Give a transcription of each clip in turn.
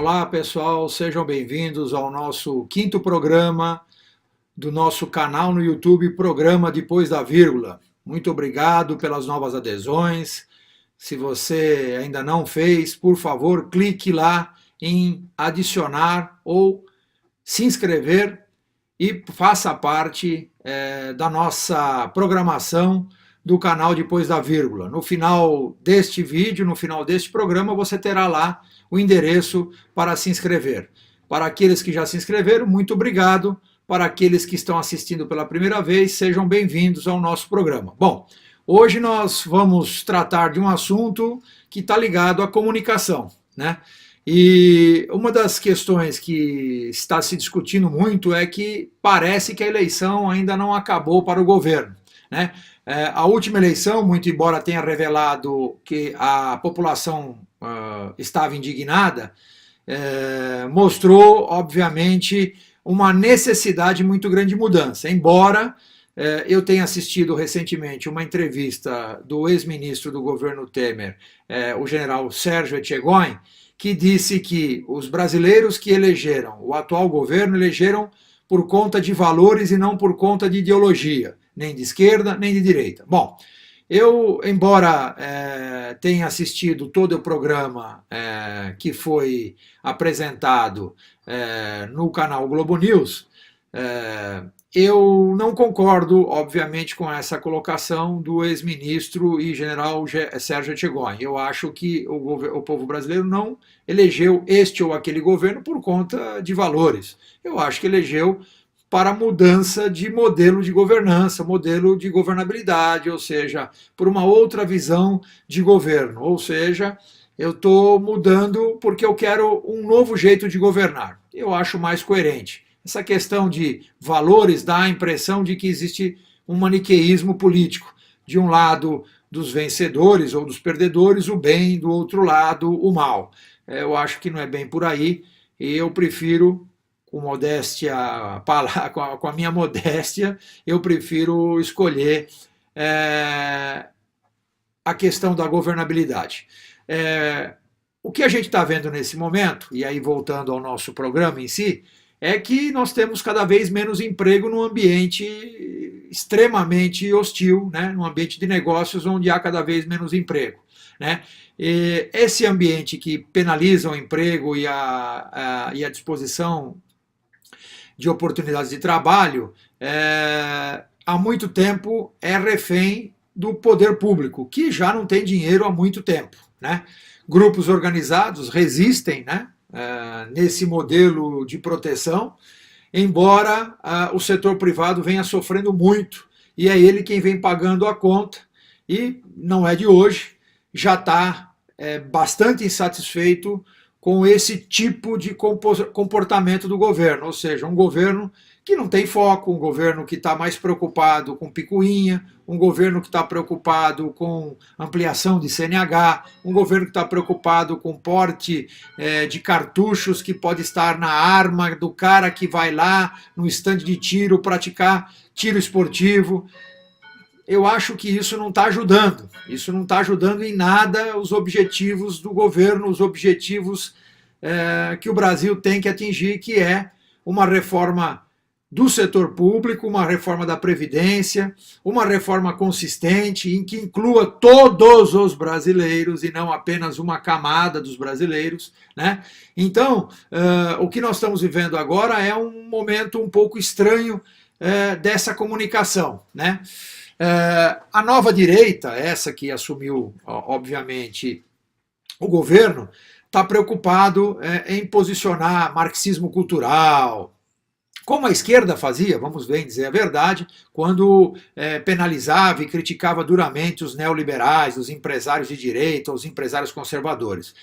Olá pessoal, sejam bem-vindos ao nosso quinto programa do nosso canal no YouTube, Programa Depois da Vírgula. Muito obrigado pelas novas adesões. Se você ainda não fez, por favor, clique lá em adicionar ou se inscrever e faça parte da nossa programação do canal Depois da Vírgula. No final deste vídeo, no final deste programa, você terá lá o endereço para se inscrever. Para aqueles que já se inscreveram, muito obrigado. Para aqueles que estão assistindo pela primeira vez, sejam bem-vindos ao nosso programa. Bom, hoje nós vamos tratar de um assunto que está ligado à comunicação, né? E uma das questões que está se discutindo muito é que parece que a eleição ainda não acabou para o governo, né? A última eleição, muito embora tenha revelado que a população estava indignada, mostrou, obviamente, uma necessidade muito grande de mudança. Embora eu tenha assistido recentemente uma entrevista do ex-ministro do governo Temer, o general Sérgio Etchegóin, que disse que os brasileiros que elegeram o atual governo elegeram por conta de valores e não por conta de ideologia, nem de esquerda nem de direita. Bom, eu, embora tenha assistido todo o programa que foi apresentado no canal Globo News, eu não concordo, obviamente, com essa colocação do ex-ministro e general Sérgio Etchegóin. Eu acho que o povo brasileiro não elegeu este ou aquele governo por conta de valores. Eu acho que elegeu para mudança de modelo de governança, modelo de governabilidade, ou seja, por uma outra visão de governo. Ou seja, eu estou mudando porque eu quero um novo jeito de governar. Eu acho mais coerente. Essa questão de valores dá a impressão de que existe um maniqueísmo político. De um lado, dos vencedores ou dos perdedores, o bem, do outro lado, o mal. Eu acho que não é bem por aí, e eu prefiro, com modéstia, com a minha modéstia, eu prefiro escolher a questão da governabilidade. O que a gente está vendo nesse momento, e aí voltando ao nosso programa em si, é que nós temos cada vez menos emprego num ambiente extremamente hostil, né? Num ambiente de negócios onde há cada vez menos emprego, né? E esse ambiente que penaliza o emprego e a disposição de oportunidades de trabalho, há muito tempo é refém do poder público, que já não tem dinheiro há muito tempo, né? Grupos organizados resistem, né? Nesse modelo de proteção, embora o setor privado venha sofrendo muito, e é ele quem vem pagando a conta, e não é de hoje, já está bastante insatisfeito com esse tipo de comportamento do governo, ou seja, um governo que não tem foco, um governo que está mais preocupado com picuinha, um governo que está preocupado com ampliação de CNH, um governo que está preocupado com porte de cartuchos que pode estar na arma do cara que vai lá no estande de tiro praticar tiro esportivo. Eu acho que isso não está ajudando. Isso não está ajudando em nada os objetivos do governo, os objetivos que o Brasil tem que atingir, que é uma reforma do setor público, uma reforma da Previdência, uma reforma consistente em que inclua todos os brasileiros e não apenas uma camada dos brasileiros, né? Então, o que nós estamos vivendo agora é um momento um pouco estranho dessa comunicação, né? A nova direita, essa que assumiu, obviamente, o governo, está preocupado em posicionar marxismo cultural, como a esquerda fazia, vamos bem dizer a verdade, quando penalizava e criticava duramente os neoliberais, os empresários de direita, os empresários conservadores.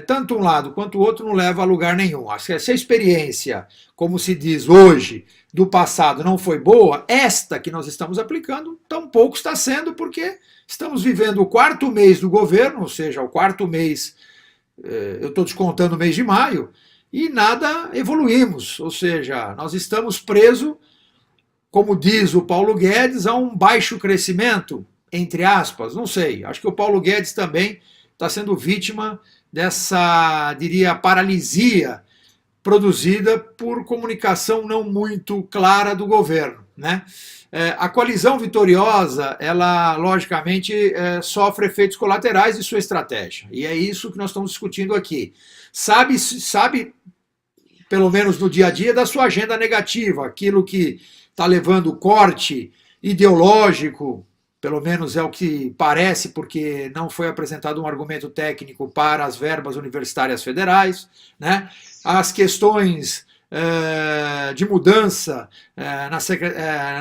Tanto um lado quanto o outro não leva a lugar nenhum. Se a experiência, como se diz hoje, do passado não foi boa, esta que nós estamos aplicando tampouco está sendo, porque estamos vivendo o quarto mês do governo, ou seja, o quarto mês, eu estou descontando o mês de maio, e nada evoluímos, ou seja, nós estamos presos, como diz o Paulo Guedes, a um baixo crescimento, entre aspas, não sei, acho que o Paulo Guedes também está sendo vítima diria, paralisia produzida por comunicação não muito clara do governo, né? A coalizão vitoriosa, ela logicamente sofre efeitos colaterais de sua estratégia, e é isso que nós estamos discutindo aqui. Sabe, pelo menos no dia a dia, da sua agenda negativa, aquilo que está levando corte ideológico, pelo menos é o que parece, porque não foi apresentado um argumento técnico para as verbas universitárias federais, né? As questões de mudança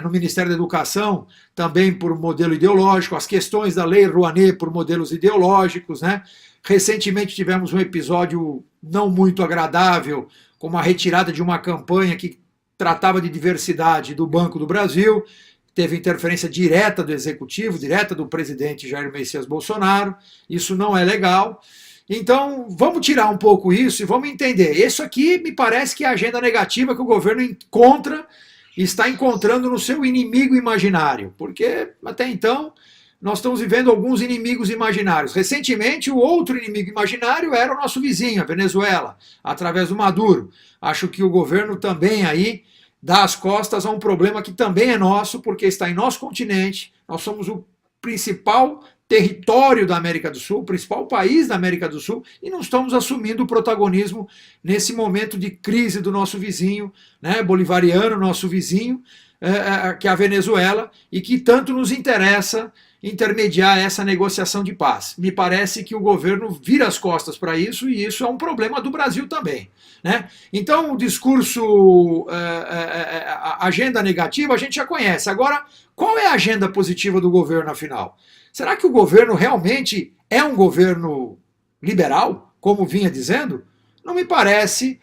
no Ministério da Educação, também por modelo ideológico, as questões da Lei Rouanet por modelos ideológicos, né? Recentemente tivemos um episódio não muito agradável, com uma retirada de uma campanha que tratava de diversidade do Banco do Brasil, teve interferência direta do executivo, direta do presidente Jair Messias Bolsonaro, isso não é legal. Então, vamos tirar um pouco isso e vamos entender. Isso aqui me parece que é a agenda negativa que o governo está encontrando no seu inimigo imaginário, porque até então nós estamos vivendo alguns inimigos imaginários. Recentemente, o outro inimigo imaginário era o nosso vizinho, a Venezuela, através do Maduro. Acho que o governo também aí dá as costas a um problema que também é nosso, porque está em nosso continente, nós somos o principal território da América do Sul, o principal país da América do Sul, e não estamos assumindo o protagonismo nesse momento de crise do nosso vizinho, né, bolivariano, nosso vizinho, que é a Venezuela, e que tanto nos interessa intermediar essa negociação de paz. Me parece que o governo vira as costas para isso, e isso é um problema do Brasil também, né? Então, o discurso, a agenda negativa, a gente já conhece. Agora, qual é a agenda positiva do governo, afinal? Será que o governo realmente é um governo liberal, como vinha dizendo? Não me parece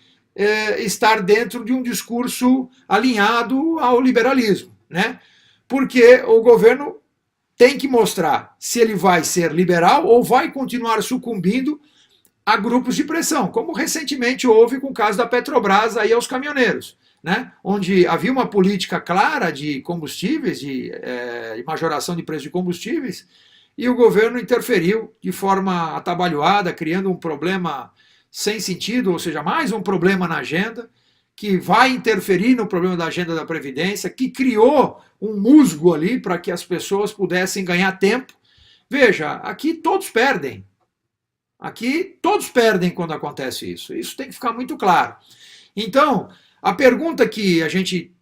estar dentro de um discurso alinhado ao liberalismo, né? Porque o governo tem que mostrar se ele vai ser liberal ou vai continuar sucumbindo a grupos de pressão, como recentemente houve com o caso da Petrobras aí aos caminhoneiros, né? Onde havia uma política clara de combustíveis, de majoração de preço de combustíveis, e o governo interferiu de forma atabalhoada, criando um problema sem sentido, ou seja, mais um problema na agenda, que vai interferir no problema da agenda da Previdência, que criou um musgo ali para que as pessoas pudessem ganhar tempo. Veja, aqui todos perdem. Aqui todos perdem quando acontece isso. Isso tem que ficar muito claro. Então, a pergunta que a gente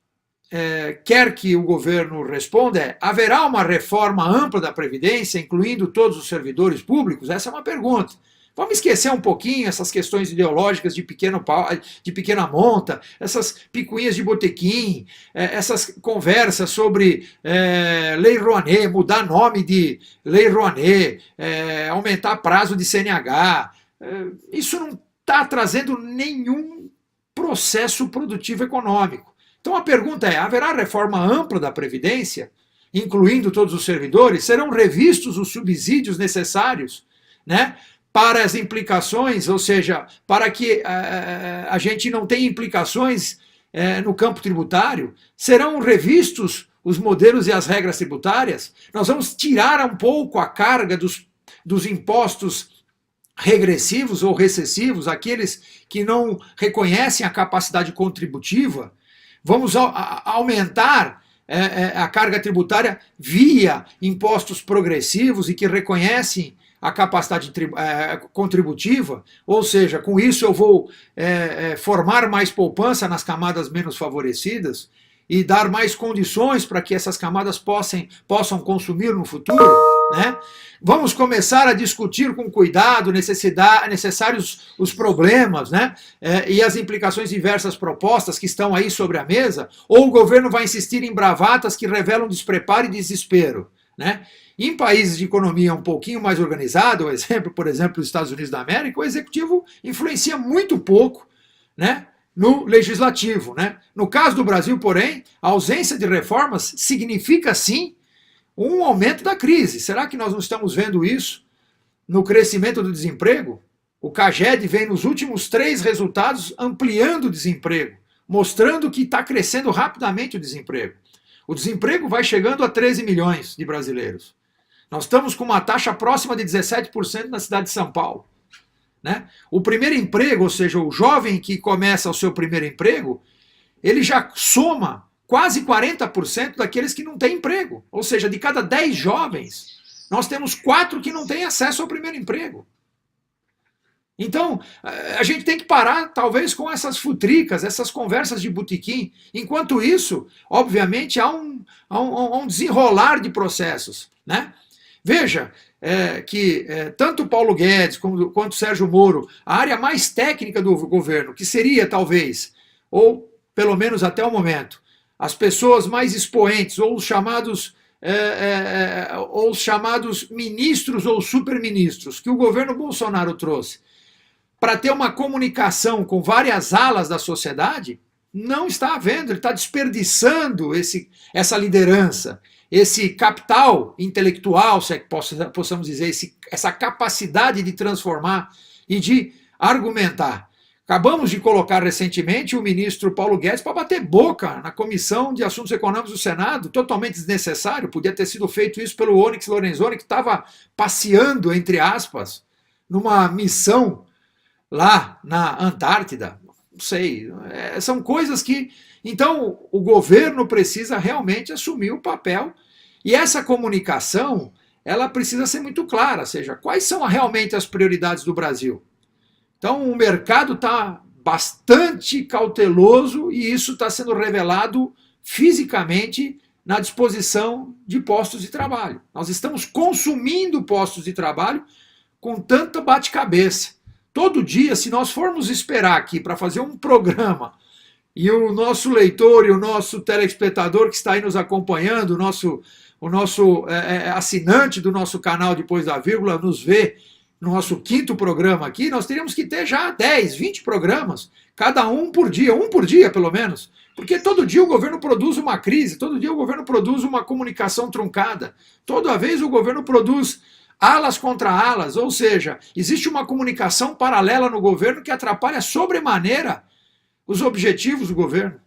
quer que o governo responda é: haverá uma reforma ampla da Previdência, incluindo todos os servidores públicos? Essa é uma pergunta. Vamos esquecer um pouquinho essas questões ideológicas de pequena monta, essas picuinhas de botequim, essas conversas sobre Lei Rouanet, mudar nome de Lei Rouanet, aumentar prazo de CNH. Isso não está trazendo nenhum processo produtivo econômico. Então a pergunta é: haverá reforma ampla da Previdência, incluindo todos os servidores? Serão revistos os subsídios necessários, né, para as implicações, ou seja, para que a gente não tenha implicações no campo tributário? Serão revistos os modelos e as regras tributárias? Nós vamos tirar um pouco a carga dos impostos regressivos ou recessivos, aqueles que não reconhecem a capacidade contributiva? Vamos aumentar a carga tributária via impostos progressivos e que reconhecem a capacidade contributiva, ou seja, com isso eu vou formar mais poupança nas camadas menos favorecidas e dar mais condições para que essas camadas possam consumir no futuro, né? Vamos começar a discutir com cuidado necessários os problemas, né? E as implicações diversas propostas que estão aí sobre a mesa, ou o governo vai insistir em bravatas que revelam despreparo e desespero, né? Em países de economia um pouquinho mais organizada, por exemplo, os Estados Unidos da América, o executivo influencia muito pouco, né, no legislativo, né? No caso do Brasil, porém, a ausência de reformas significa, sim, um aumento da crise. Será que nós não estamos vendo isso no crescimento do desemprego? O CAGED vem nos últimos 3 resultados ampliando o desemprego, mostrando que está crescendo rapidamente o desemprego. O desemprego vai chegando a 13 milhões de brasileiros. Nós estamos com uma taxa próxima de 17% na cidade de São Paulo, né? O primeiro emprego, ou seja, o jovem que começa o seu primeiro emprego, ele já soma quase 40% daqueles que não têm emprego. Ou seja, de cada 10 jovens, nós temos 4 que não têm acesso ao primeiro emprego. Então, a gente tem que parar, talvez, com essas futricas, essas conversas de botequim. Enquanto isso, obviamente, há um desenrolar de processos, né? Veja que tanto Paulo Guedes quanto Sérgio Moro, a área mais técnica do governo, que seria, talvez, ou pelo menos até o momento, as pessoas mais expoentes, ou os chamados ministros ou superministros, que o governo Bolsonaro trouxe, para ter uma comunicação com várias alas da sociedade, não está havendo. Ele está desperdiçando essa liderança, esse capital intelectual, se é que possamos dizer, essa capacidade de transformar e de argumentar. Acabamos de colocar recentemente o ministro Paulo Guedes para bater boca na Comissão de Assuntos Econômicos do Senado, totalmente desnecessário. Podia ter sido feito isso pelo Onyx Lorenzoni, que estava passeando, entre aspas, numa missão lá na Antártida. Não sei, são coisas que... Então, o governo precisa realmente assumir o papel, e essa comunicação, ela precisa ser muito clara, ou seja, quais são realmente as prioridades do Brasil. Então, o mercado está bastante cauteloso, e isso está sendo revelado fisicamente na disposição de postos de trabalho. Nós estamos consumindo postos de trabalho com tanta bate-cabeça. Todo dia, se nós formos esperar aqui para fazer um programa, e o nosso leitor e o nosso telespectador que está aí nos acompanhando, o nosso assinante do nosso canal Depois da Vírgula, nos vê no nosso 5º programa aqui, nós teríamos que ter já 10, 20 programas, cada um por dia pelo menos, porque todo dia o governo produz uma crise, todo dia o governo produz uma comunicação truncada, toda vez o governo produz alas contra alas, ou seja, existe uma comunicação paralela no governo que atrapalha sobremaneira os objetivos do governo.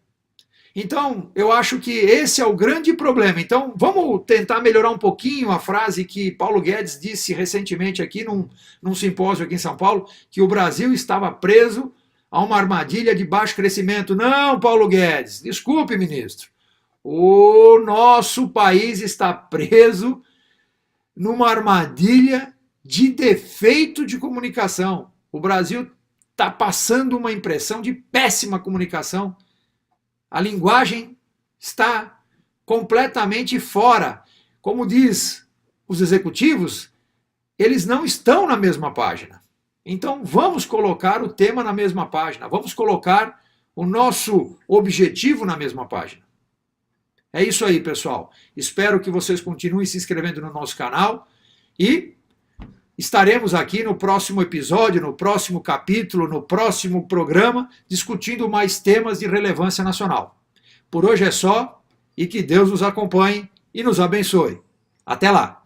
Então, eu acho que esse é o grande problema. Então, vamos tentar melhorar um pouquinho a frase que Paulo Guedes disse recentemente aqui num simpósio aqui em São Paulo, que o Brasil estava preso a uma armadilha de baixo crescimento. Não, Paulo Guedes, desculpe, ministro. O nosso país está preso numa armadilha de defeito de comunicação. O Brasil está passando uma impressão de péssima comunicação. A linguagem está completamente fora. Como diz os executivos, eles não estão na mesma página. Então vamos colocar o tema na mesma página, vamos colocar o nosso objetivo na mesma página. É isso aí, pessoal. Espero que vocês continuem se inscrevendo no nosso canal e estaremos aqui no próximo episódio, no próximo capítulo, no próximo programa, discutindo mais temas de relevância nacional. Por hoje é só, e que Deus nos acompanhe e nos abençoe. Até lá!